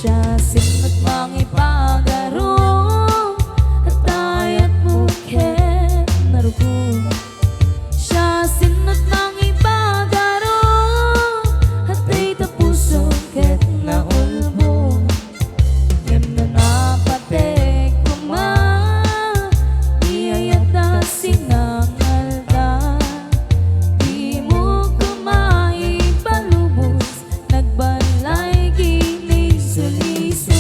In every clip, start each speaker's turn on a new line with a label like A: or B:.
A: Siyasin at mangipagaro at ayat bukit na rugo. Siyasin at mangipagaro at ay tapuso ket na ulbo. Ngem na napatek kuma iayat na sinangalda. Di mo kumai palubos nagbalay ginisoliso.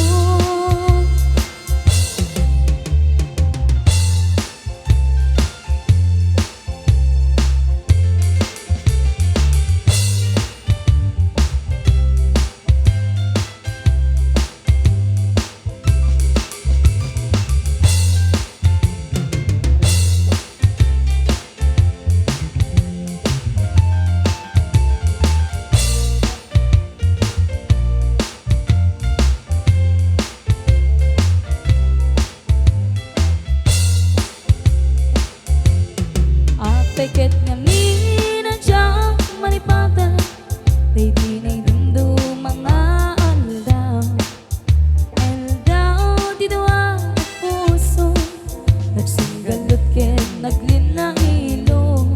A: Peket ngamin ang siyang malipatan, day di na'y dundo mga aldaw. Aldaw dito ang puso, nagsinggalot ket naglinang ilong.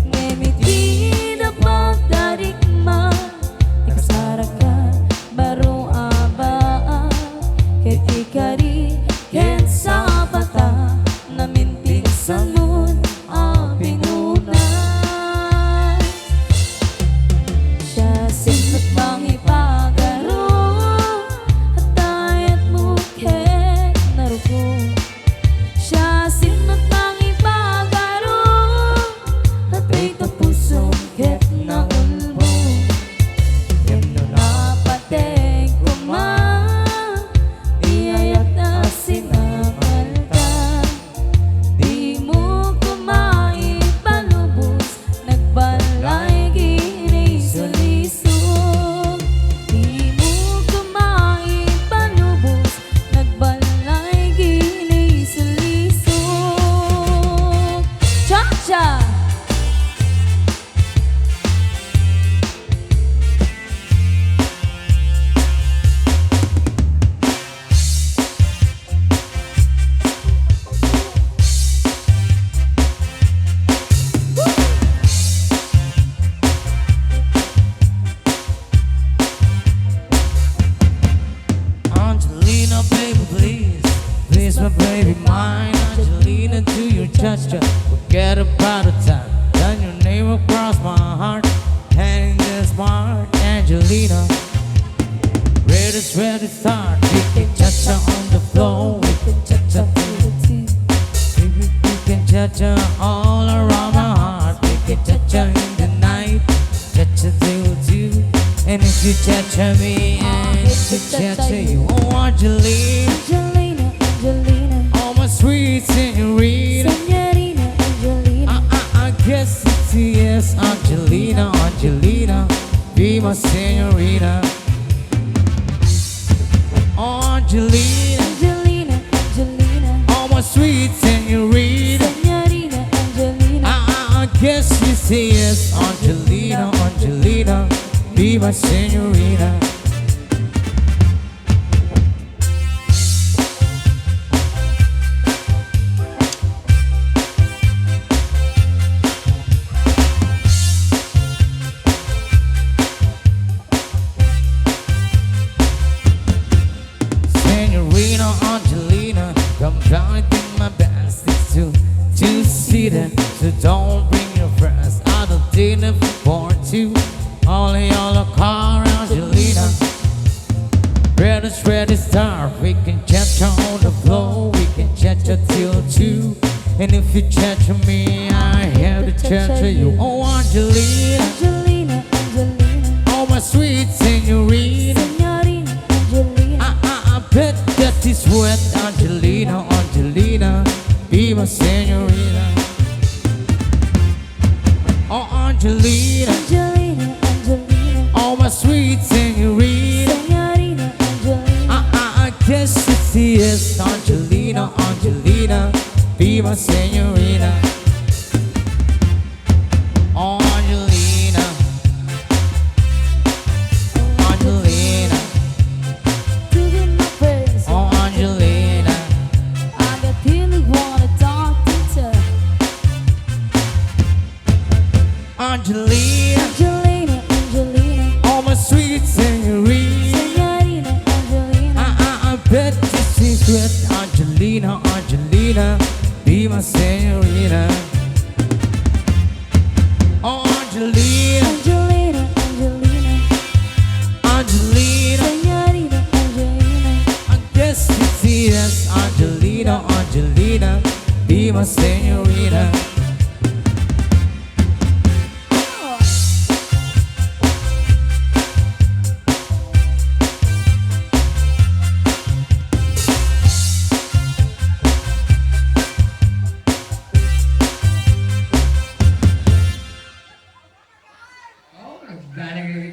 A: Ngemit di na pagdarikma, ikasara ka baro abaa. Ket ikari ket sa bata, namintisan mo my baby mine. Angelina, do your gesture, forget about the time. Done your name across my heart, hanging this smart. Angelina, ready to start. We can touch her on the floor, we can touch her to the teeth. We can touch her all around my heart. We can touch her in the night, touch her till two. And if you touch her me, and if you touch her you, oh Angelina,
B: Angelina,
A: oh my sweet señorita,
B: Señorina Angelina.
A: I guess it's yes, Angelina, Angelina, be my señorita. Oh Angelina,
B: Angelina, Angelina,
A: oh my sweet señorita,
B: Señorina Angelina.
A: I guess you say yes, Angelina, Angelina, be my señorita. Angelina, come down and think my best. It's two-seater, so don't bring your friends. I don't dinner for two, only on a car, Angelina. Ready, start. We can chat on the floor, we can chat till two. And if you chat to me, I have to chat to you. Oh Angelina,
B: Angelina, Angelina,
A: oh my sweet señorita,
B: Señorina Angelina.
A: I bet that is wet, Angelina, Angelina, be my señorita. Oh Angelina,
B: Angelina, Angelina,
A: oh my sweet señorita,
B: Señorina Angelina.
A: I guess it's yes, Angelina, Angelina, be my señorita. Oh Angelina, Angelina, secret, Angelina, Angelina, be my senorita. Oh, Angelina,
B: Angelina, Angelina,
A: Angelina,
B: señorita Angelina.
A: I guess you see this, Angelina, Angelina, be my senorita.